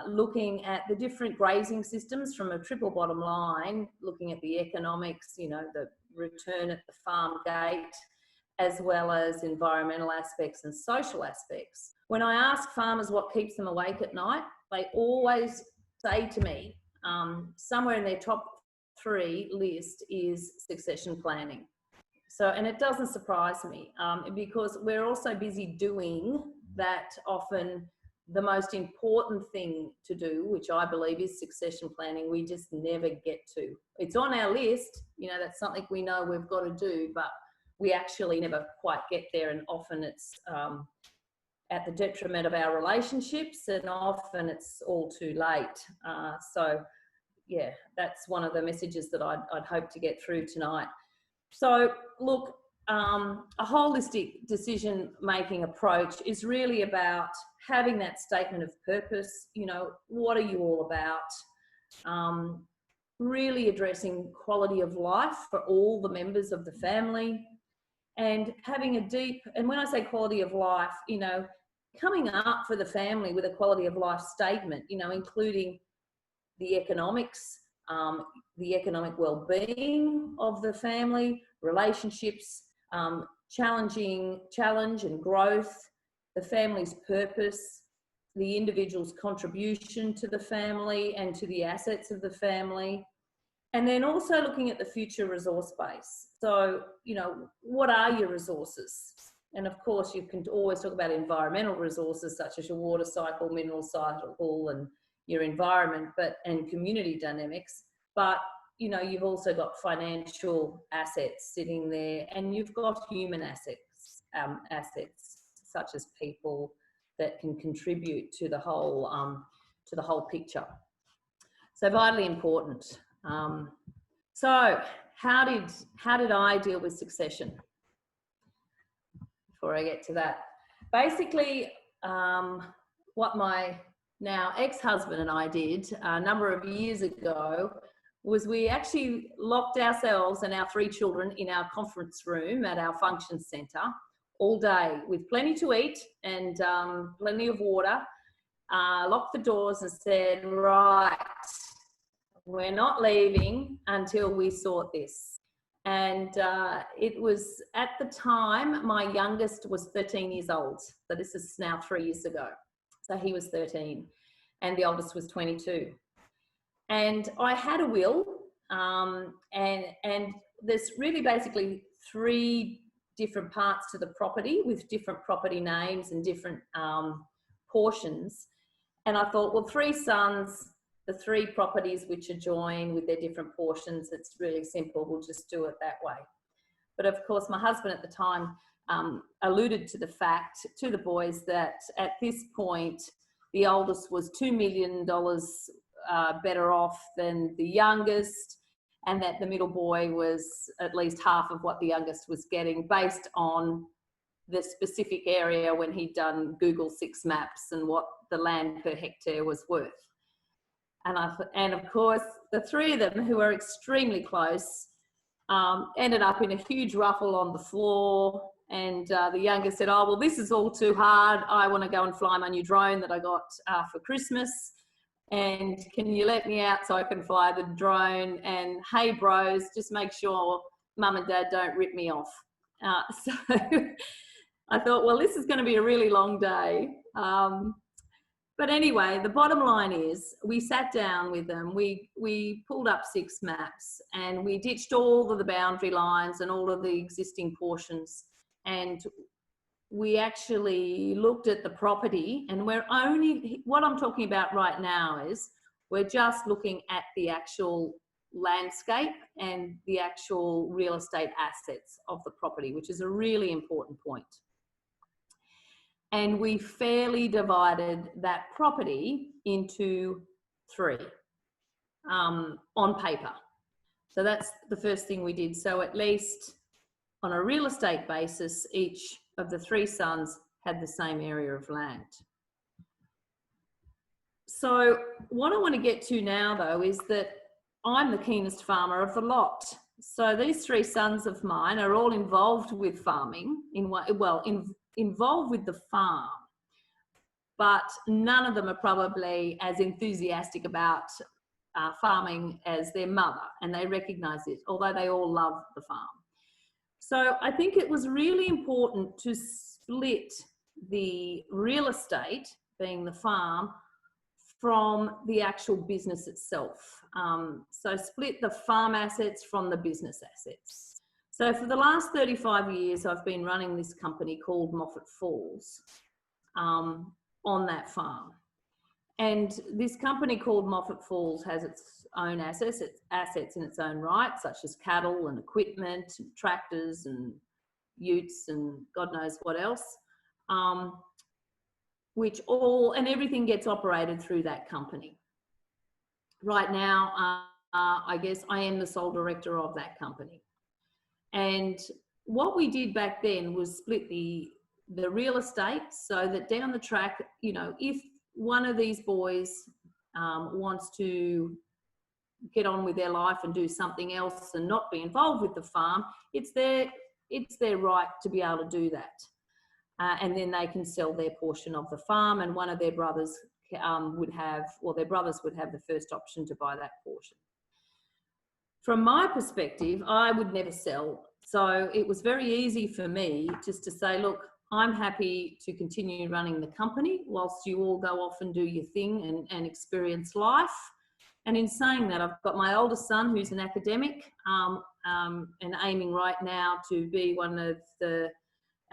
looking at the different grazing systems from a triple bottom line, looking at the economics, you know, the return at the farm gate, as well as environmental aspects and social aspects. When I ask farmers what keeps them awake at night, they always say to me, somewhere in their top 3 list is succession planning. So, and it doesn't surprise me, because we're also busy doing that. Often the most important thing to do, which I believe is succession planning, we just never get to. It's on our list, you know, that's something we know we've got to do, but we actually never quite get there, and often it's at the detriment of our relationships, and often it's all too late. So yeah, that's one of the messages that I'd hope to get through tonight. So look, a holistic decision-making approach is really about having that statement of purpose. You know, what are you all about? Really addressing quality of life for all the members of the family, and having a deep, and when I say quality of life, you know, coming up for the family with a quality of life statement, you know, including the economics, the economic well-being of the family, relationships, challenge and growth, the family's purpose, the individual's contribution to the family and to the assets of the family, and then also looking at the future resource base. So, you know, what are your resources? And of course, you can always talk about environmental resources such as your water cycle, mineral cycle, and your environment, and community dynamics. But you know, you've also got financial assets sitting there, and you've got human assets, such as people that can contribute to the whole picture. So vitally important. So how did I deal with succession? Before I get to that, basically, what my now ex-husband and I did a number of years ago was we actually locked ourselves and our 3 children in our conference room at our function centre all day with plenty to eat and plenty of water, locked the doors and said, right, we're not leaving until we sort this. And it was, at the time, my youngest was 13 years old. So this is now 3 years ago. So he was 13 and the oldest was 22. And I had a will, and there's really basically 3 different parts to the property with different property names and different portions. And I thought, well, 3 sons, the 3 properties which are joined with their different portions, it's really simple, we'll just do it that way. But of course, my husband at the time alluded to the fact to the boys that at this point, the oldest was $2 million better off than the youngest, and that the middle boy was at least half of what the youngest was getting based on the specific area when he'd done Google 6 maps and what the land per hectare was worth. And of course, the 3 of them, who are extremely close, ended up in a huge ruffle on the floor. And the youngest said, oh, well, this is all too hard. I want to go and fly my new drone that I got for Christmas. And can you let me out so I can fly the drone? And hey, bros, just make sure mum and dad don't rip me off. So I thought, well, this is going to be a really long day. But anyway, the bottom line is we sat down with them, we pulled up 6 maps and we ditched all of the boundary lines and all of the existing portions. And we actually looked at the property, and we're only, what I'm talking about right now is we're just looking at the actual landscape and the actual real estate assets of the property, which is a really important point. And we fairly divided that property into 3 on paper. So that's the first thing we did. So at least on a real estate basis, each of the 3 sons had the same area of land. So what I want to get to now, though, is that I'm the keenest farmer of the lot. So these 3 sons of mine are all involved with farming, involved with the farm, but none of them are probably as enthusiastic about farming as their mother, and they recognise it, although they all love the farm. So I think it was really important to split the real estate, being the farm, from the actual business itself. So split the farm assets from the business assets. So for the last 35 years, I've been running this company called Moffat Falls on that farm. And this company called Moffat Falls has its own assets in its own right, such as cattle and equipment, and tractors and utes and God knows what else, and everything gets operated through that company. Right now, I guess I am the sole director of that company. And what we did back then was split the real estate so that down the track, you know, if one of these boys wants to get on with their life and do something else and not be involved with the farm, it's their right to be able to do that. And then they can sell their portion of the farm, and one of their brothers would have the first option to buy that portion. From my perspective, I would never sell. So it was very easy for me just to say, look, I'm happy to continue running the company whilst you all go off and do your thing and experience life. And in saying that, I've got my oldest son who's an academic and aiming right now to be one of the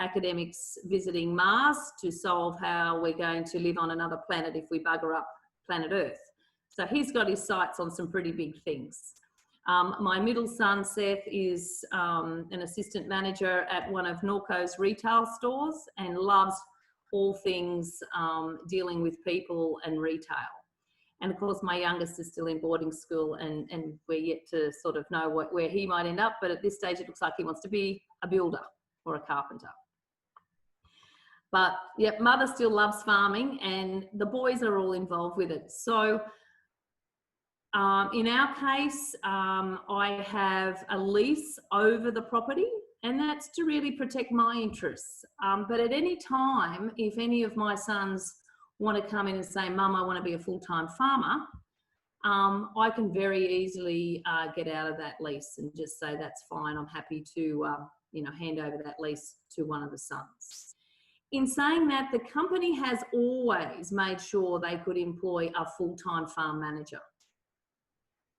academics visiting Mars to solve how we're going to live on another planet if we bugger up planet Earth. So he's got his sights on some pretty big things. My middle son, Seth, is an assistant manager at one of Norco's retail stores and loves all things dealing with people and retail. And of course, my youngest is still in boarding school, and we're yet to sort of know where he might end up. But at this stage, it looks like he wants to be a builder or a carpenter. But yeah, mother still loves farming and the boys are all involved with it. So in our case, I have a lease over the property, and that's to really protect my interests. But at any time, if any of my sons want to come in and say, Mum, I want to be a full-time farmer, I can very easily get out of that lease and just say, that's fine. I'm happy to, hand over that lease to one of the sons. In saying that, the company has always made sure they could employ a full-time farm manager.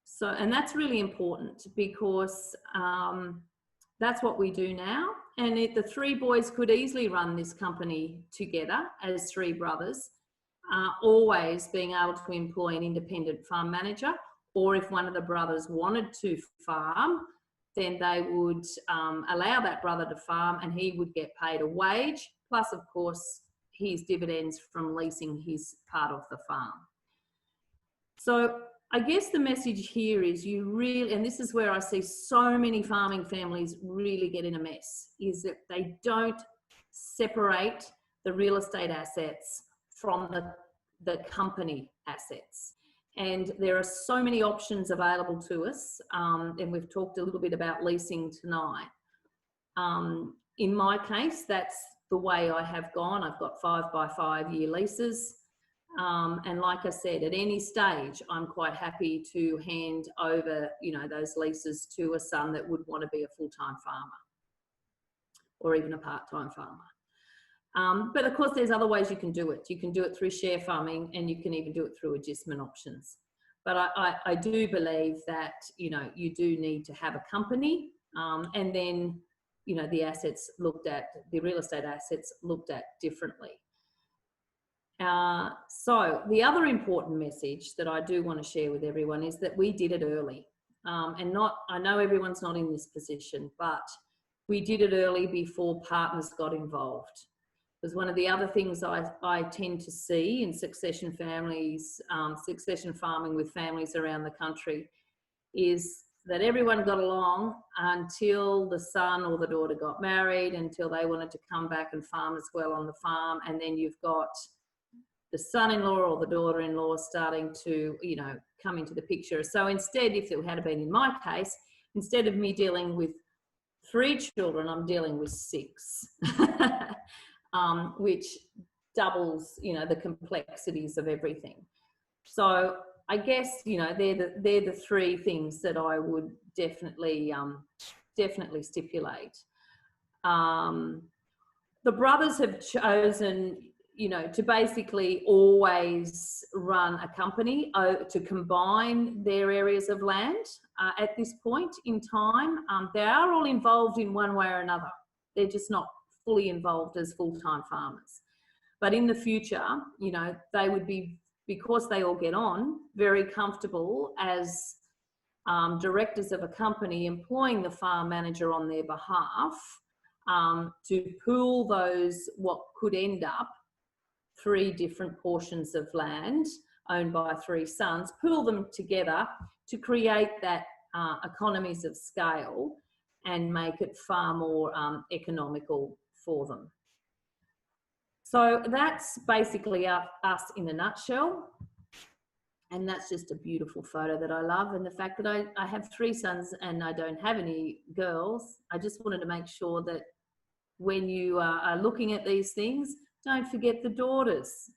So, and that's really important because that's what we do now. And the three boys could easily run this company together as three brothers, always being able to employ an independent farm manager, or if one of the brothers wanted to farm, then they would allow that brother to farm and he would get paid a wage, plus of course his dividends from leasing his part of the farm. So I guess the message here is you really, and this is where I see so many farming families really get in a mess, is that they don't separate the real estate assets from the company assets. And there are so many options available to us, and we've talked a little bit about leasing tonight. In my case, that's the way I have gone. I've got 5 by 5 year leases. And like I said, at any stage, I'm quite happy to hand over, those leases to a son that would want to be a full-time farmer or even a part-time farmer. But of course, there's other ways you can do it. You can do it through share farming and you can even do it through adjustment options. But I do believe that, you do need to have a company and then, the assets looked at, the real estate assets looked at differently. So the other important message that I do want to share with everyone is that we did it early. I know everyone's not in this position, but we did it early before partners got involved. Because one of the other things I tend to see in succession families, succession farming with families around the country, is that everyone got along until the son or the daughter got married, until they wanted to come back and farm as well on the farm, and then you've got the son-in-law or the daughter-in-law starting to, come into the picture. So instead, if it had been in my case, instead of me dealing with 3 children, I'm dealing with 6, which doubles, the complexities of everything. So I guess, they're the 3 things that I would definitely stipulate. The brothers have chosen, to basically always run a company, to combine their areas of land at this point in time. They are all involved in one way or another. They're just not fully involved as full-time farmers. But in the future, they would be, because they all get on, very comfortable as directors of a company employing the farm manager on their behalf to pool those, what could end up 3 different portions of land owned by 3 sons, pool them together to create that economies of scale and make it far more economical for them. So that's basically us in a nutshell. And that's just a beautiful photo that I love. And the fact that I have 3 sons and I don't have any girls, I just wanted to make sure that when you are looking at these things, don't forget the daughters,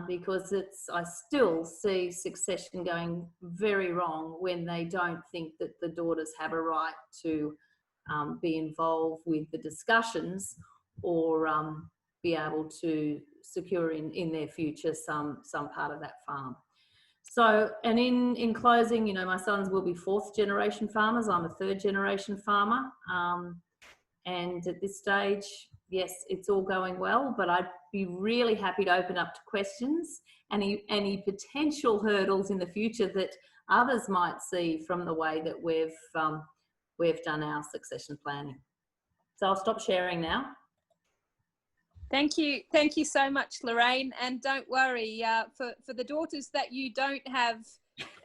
because I still see succession going very wrong when they don't think that the daughters have a right to be involved with the discussions or be able to secure in their future some part of that farm. So, and in closing, my sons will be 4th generation farmers. I'm a 3rd generation farmer. And at this stage, yes, it's all going well, but I'd be really happy to open up to questions, any potential hurdles in the future that others might see from the way that we've done our succession planning. So I'll stop sharing now. Thank you so much, Lorraine. And don't worry, for the daughters that you don't have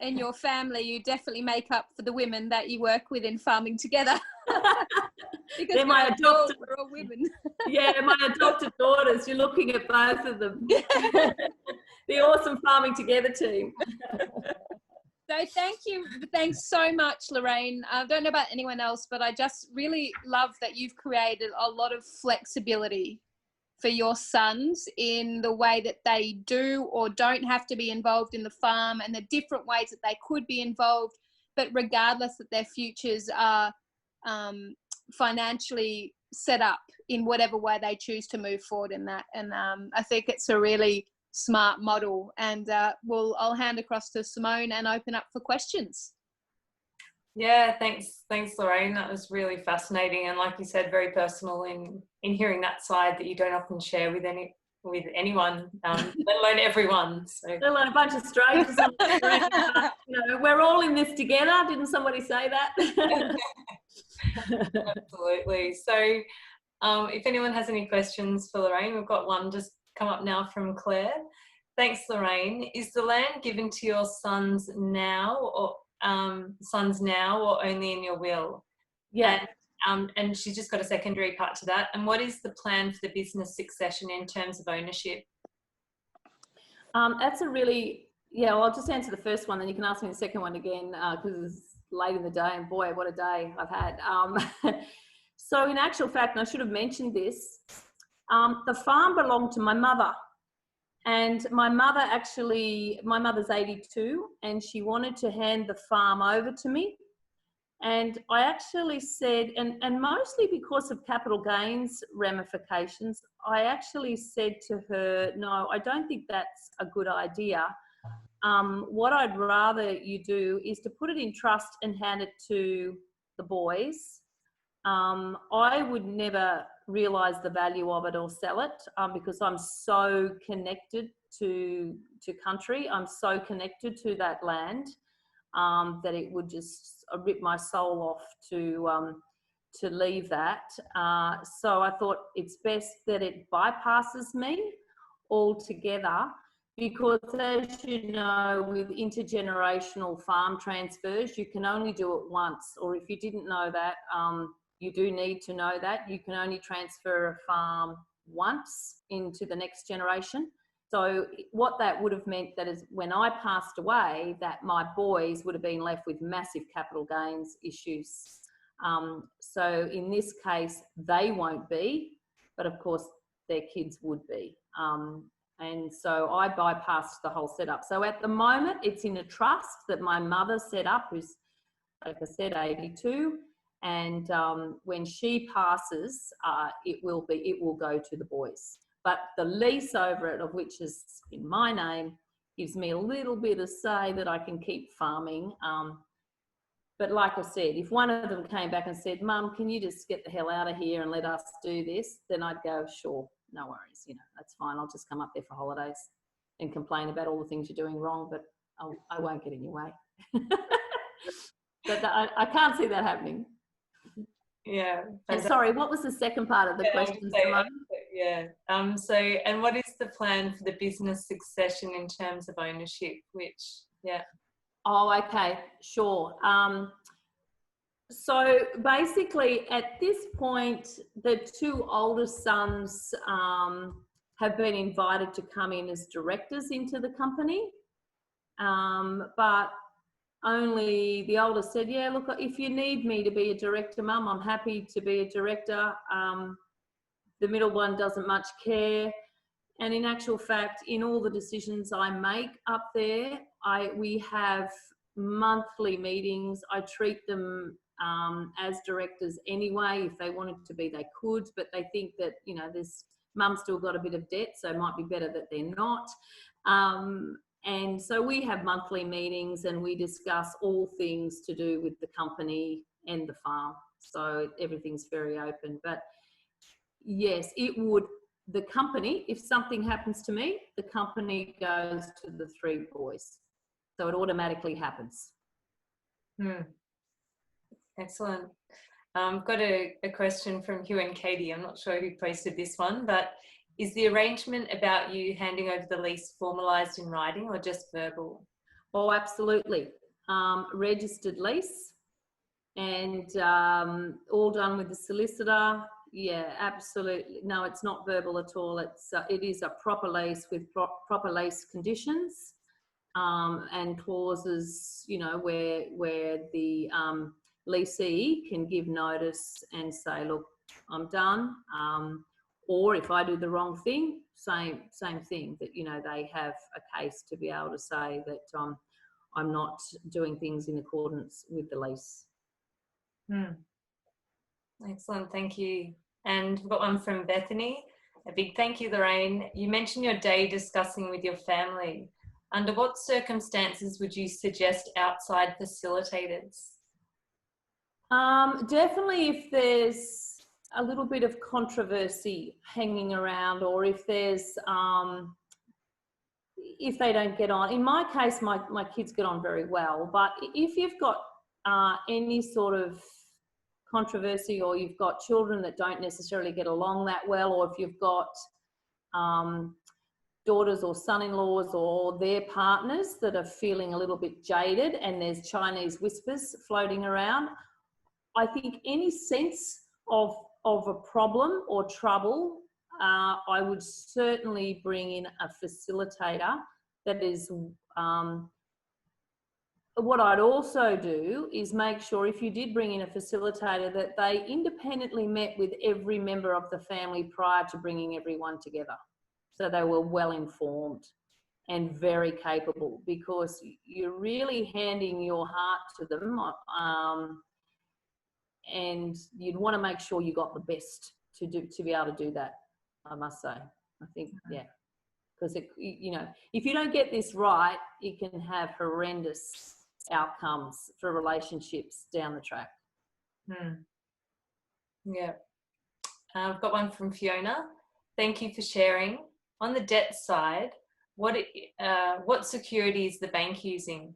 in your family, you definitely make up for the women that you work with in Farming Together. Because They're my adopted, we're all women. yeah, my adopted daughters. You're looking at both of them. The awesome Farming Together team. So thanks so much, Lorraine. I don't know about anyone else, but I just really love that you've created a lot of flexibility for your sons in the way that they do or don't have to be involved in the farm, and the different ways that they could be involved, but regardless that their futures are financially set up in whatever way they choose to move forward in that. And I think it's a really smart model, and I'll hand across to Simone and open up for questions. Yeah, thanks Lorraine. That was really fascinating, and like you said, very personal in hearing that side that you don't often share with anyone, let alone everyone. So let alone a bunch of strangers. We're all in this together. Didn't somebody say that? Absolutely. So if anyone has any questions for Lorraine, we've got one just come up now from Claire. Thanks, Lorraine. Is the land given to your sons now or only in your will? Yeah. And she's just got a secondary part to that. And what is the plan for the business succession in terms of ownership? That's a really, well, I'll just answer the first one, then you can ask me the second one again, because it's late in the day, and boy, what a day I've had. So in actual fact, and I should have mentioned this, the farm belonged to my mother. And my mother's 82, and she wanted to hand the farm over to me. And I actually said, and mostly because of capital gains ramifications, I actually said to her, no, I don't think that's a good idea. What I'd rather you do is to put it in trust and hand it to the boys. I would never realise the value of it or sell it, because I'm so connected to country. I'm so connected to that land, that it would just rip my soul off to leave that. So I thought it's best that it bypasses me altogether, because as you know, with intergenerational farm transfers, you can only do it once. Or if you didn't know that, you do need to know that you can only transfer a farm once into the next generation. So what that would have meant, that is when I passed away, that my boys would have been left with massive capital gains issues. So in this case, they won't be, but of course their kids would be. And so I bypassed the whole setup. So at the moment, it's in a trust that my mother set up, who's, like I said, 82. And when she passes, it will go to the boys. But the lease over it, of which is in my name, gives me a little bit of say that I can keep farming. But like I said, if one of them came back and said, Mum, can you just get the hell out of here and let us do this? Then I'd go, sure, no worries, that's fine. I'll just come up there for holidays and complain about all the things you're doing wrong, but I won't get in your way. But I can't see that happening. Yeah. And sorry, what was the second part of the question, Simone? Yeah. So, and what is the plan for the business succession in terms of ownership? Oh, okay, sure. So basically, at this point, the two oldest sons have been invited to come in as directors into the company, but only the oldest said, yeah, look, if you need me to be a director, Mum, I'm happy to be a director. The middle one doesn't much care. And in actual fact, in all the decisions I make up there, we have monthly meetings. I treat them as directors anyway. If they wanted to be, they could, but they think that, this Mum's still got a bit of debt, so it might be better that they're not. And so we have monthly meetings and we discuss all things to do with the company and the farm. So everything's very open. But yes, the company, if something happens to me, the company goes to the three boys. So it automatically happens. Excellent. I've got a question from Hugh and Katie. I'm not sure who posted this one, but is the arrangement about you handing over the lease formalised in writing or just verbal? Oh, absolutely. Registered lease and all done with the solicitor. Yeah, absolutely. No, it's not verbal at all. It is a proper lease with proper lease conditions and clauses, you know, where the leasee can give notice and say, look, I'm done. Or if I do the wrong thing, same thing, that, you know, they have a case to be able to say that I'm not doing things in accordance with the lease. Excellent, thank you. And we've got one from Bethany. A big thank you, Lorraine. You mentioned your day discussing with your family. Under what circumstances would you suggest outside facilitators? Definitely if there's a little bit of controversy hanging around, or if there's if they don't get on. In my case, my kids get on very well, but if you've got any sort of controversy, or you've got children that don't necessarily get along that well, or if you've got daughters or son-in-laws or their partners that are feeling a little bit jaded and there's Chinese whispers floating around, I think any sense of a problem or trouble, I would certainly bring in a facilitator. That is, what I'd also do is make sure, if you did bring in a facilitator, that they independently met with every member of the family prior to bringing everyone together. So they were well informed and very capable, because you're really handing your heart to them. And you'd want to make sure you got the best to be able to do that, I must say. I think, yeah, because you know, if you don't get this right, it can have horrendous outcomes for relationships down the track. Yeah. I've got one from Fiona. Thank you for sharing. On the debt side, what security is the bank using?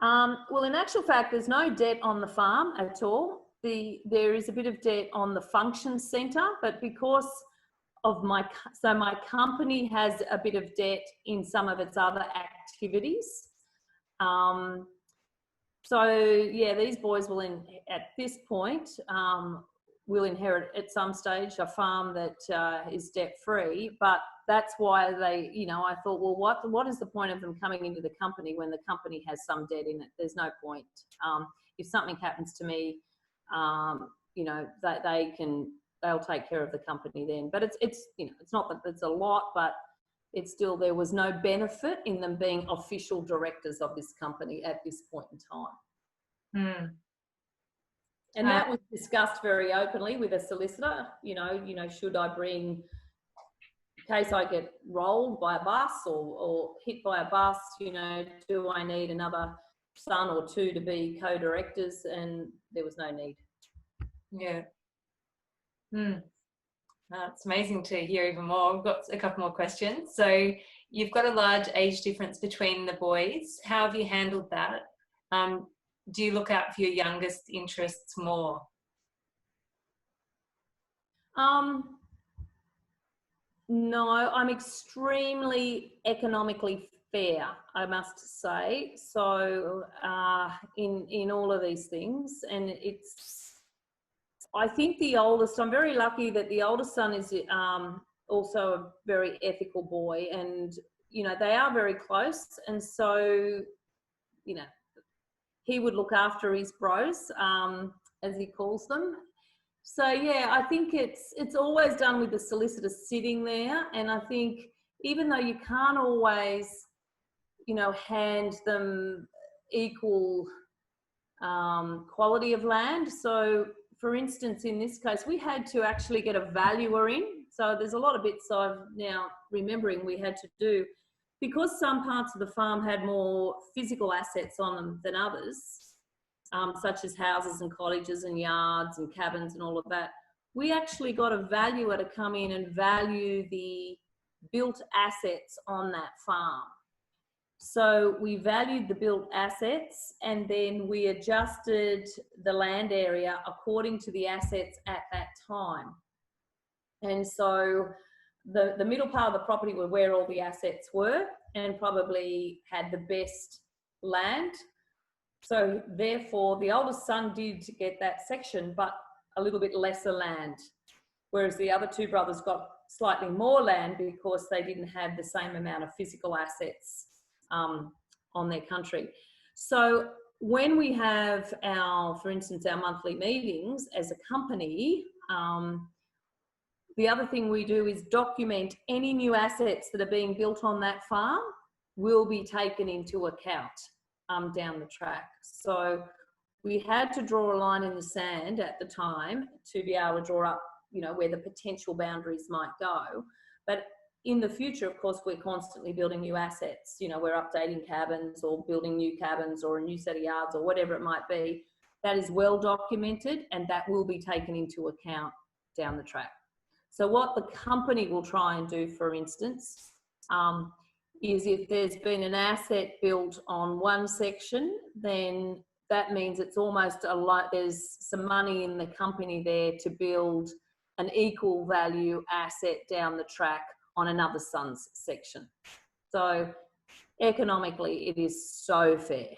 Well, in actual fact, there's no debt on the farm at all. There is a bit of debt on the function centre, but because of my company has a bit of debt in some of its other activities. So yeah, these boys will at this point will inherit at some stage a farm that is debt free, but that's why they, you know, I thought, well, what is the point of them coming into the company when the company has some debt in it? There's no point. If something happens to me, you know, they'll take care of the company then. But it's you know, it's not that it's a lot, but it's still, there was no benefit in them being official directors of this company at this point in time. And that was discussed very openly with a solicitor. You know, should I bring, in case I get rolled by a bus or hit by a bus, you know, do I need another son or two to be co-directors? And there was no need. Yeah. It's amazing to hear even more. We've got a couple more questions. So you've got a large age difference between the boys. How have you handled that? Do you look out for your youngest interests more? No, I'm extremely economically fair, I must say. So in all of these things, and I think the oldest, I'm very lucky that the oldest son is also a very ethical boy, and, you know, they are very close. And so, you know, he would look after his bros, as he calls them. So yeah, I think it's always done with the solicitor sitting there. And I think even though you can't always, you know, hand them equal quality of land. So for instance, in this case, we had to actually get a valuer in. So there's a lot of bits I'm now remembering we had to do, because some parts of the farm had more physical assets on them than others, such as houses and cottages and yards and cabins and all of that. We actually got a valuer to come in and value the built assets on that farm. So we valued the built assets, and then we adjusted the land area according to the assets at that time. And so the middle part of the property were where all the assets were and probably had the best land. So therefore, the oldest son did get that section, but a little bit lesser land, whereas the other two brothers got slightly more land because they didn't have the same amount of physical assets on their country. So when we have for instance, our monthly meetings as a company, the other thing we do is document any new assets that are being built on that farm will be taken into account down the track. So we had to draw a line in the sand at the time to be able to draw up, where the potential boundaries might go. But in the future, of course, we're constantly building new assets. We're updating cabins or building new cabins or a new set of yards or whatever it might be. That is well documented and that will be taken into account down the track. So what the company will try and do, for instance, is if there's been an asset built on one section, then that means it's almost there's some money in the company there to build an equal value asset down the track on another son's section. So economically, it is so fair.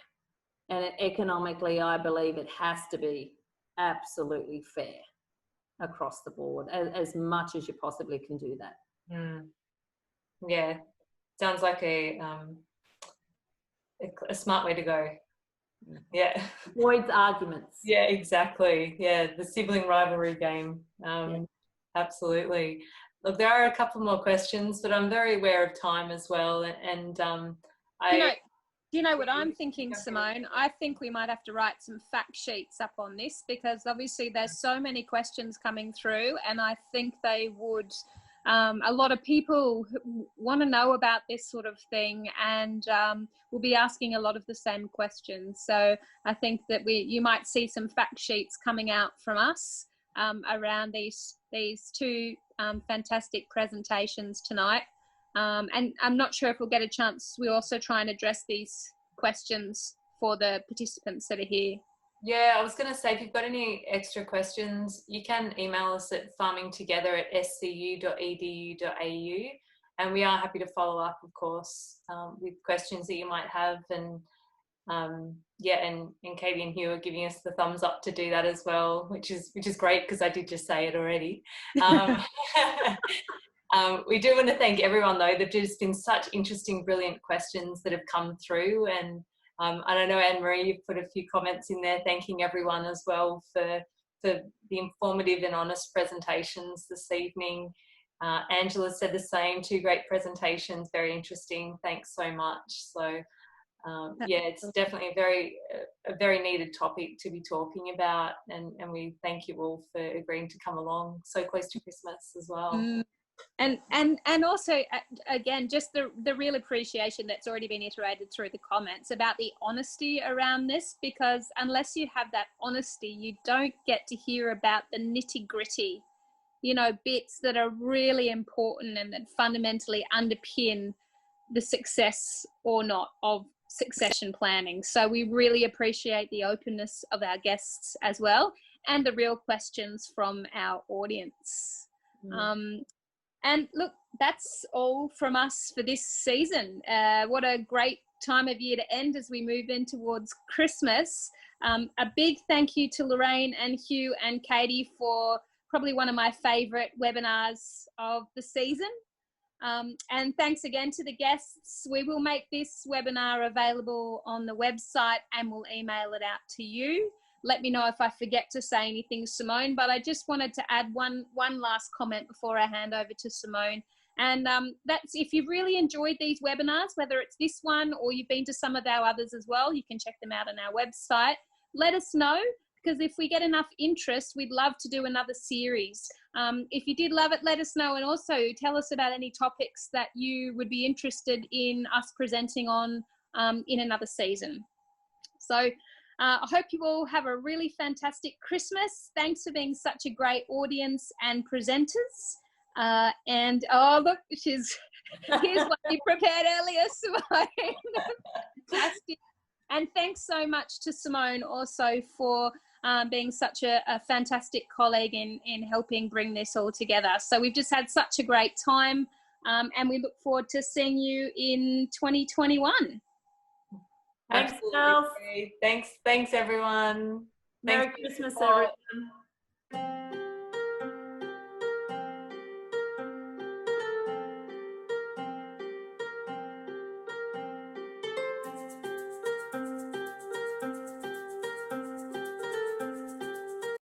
And economically, I believe it has to be absolutely fair across the board, as much as you possibly can do that. Yeah, sounds like a smart way to go. Yeah, avoids arguments. Yeah, exactly. Yeah, the sibling rivalry game. Absolutely. Look, there are a couple more questions, but I'm very aware of time as well. And do you know what I'm thinking, Simone? I think we might have to write some fact sheets up on this, because obviously there's so many questions coming through, and I think they would, a lot of people want to know about this sort of thing, and we'll be asking a lot of the same questions. So I think that you might see some fact sheets coming out from us around these two fantastic presentations tonight. And I'm not sure if we'll get a chance. We also try and address these questions for the participants that are here. Yeah, I was going to say, if you've got any extra questions, you can email us at farmingtogether@scu.edu.au, and we are happy to follow up, of course, with questions that you might have. And and Katie and Hugh are giving us the thumbs up to do that as well, which is great, because I did just say it already. We do want to thank everyone, though. There've just been such interesting, brilliant questions that have come through, and I know, Anne-Marie, you've put a few comments in there thanking everyone as well for the informative and honest presentations this evening. Angela said the same, 2 great presentations, very interesting, thanks so much. So it's definitely a very needed topic to be talking about, and we thank you all for agreeing to come along so close to Christmas as well. And also, again, just the real appreciation that's already been iterated through the comments about the honesty around this, because unless you have that honesty, you don't get to hear about the nitty-gritty, bits that are really important and that fundamentally underpin the success or not of succession planning. So we really appreciate the openness of our guests as well, and the real questions from our audience. And look, that's all from us for this season. What a great time of year to end as we move in towards Christmas. A big thank you to Lorraine and Hugh and Katie for probably one of my favourite webinars of the season. And thanks again to the guests. We will make this webinar available on the website and we'll email it out to you. Let me know if I forget to say anything, Simone, but I just wanted to add one last comment before I hand over to Simone. And that's, if you've really enjoyed these webinars, whether it's this one or you've been to some of our others as well, you can check them out on our website. Let us know, because if we get enough interest, we'd love to do another series. If you did love it, let us know, and also tell us about any topics that you would be interested in us presenting on in another season. So I hope you all have a really fantastic Christmas. Thanks for being such a great audience and presenters. And oh, look, here's what you prepared earlier, Simone. Fantastic. And thanks so much to Simone also for being such a fantastic colleague in helping bring this all together. So we've just had such a great time, and we look forward to seeing you in 2021. Thanks, Absolutely. girls. Thanks everyone. Merry Thanks for your Christmas, support. everyone.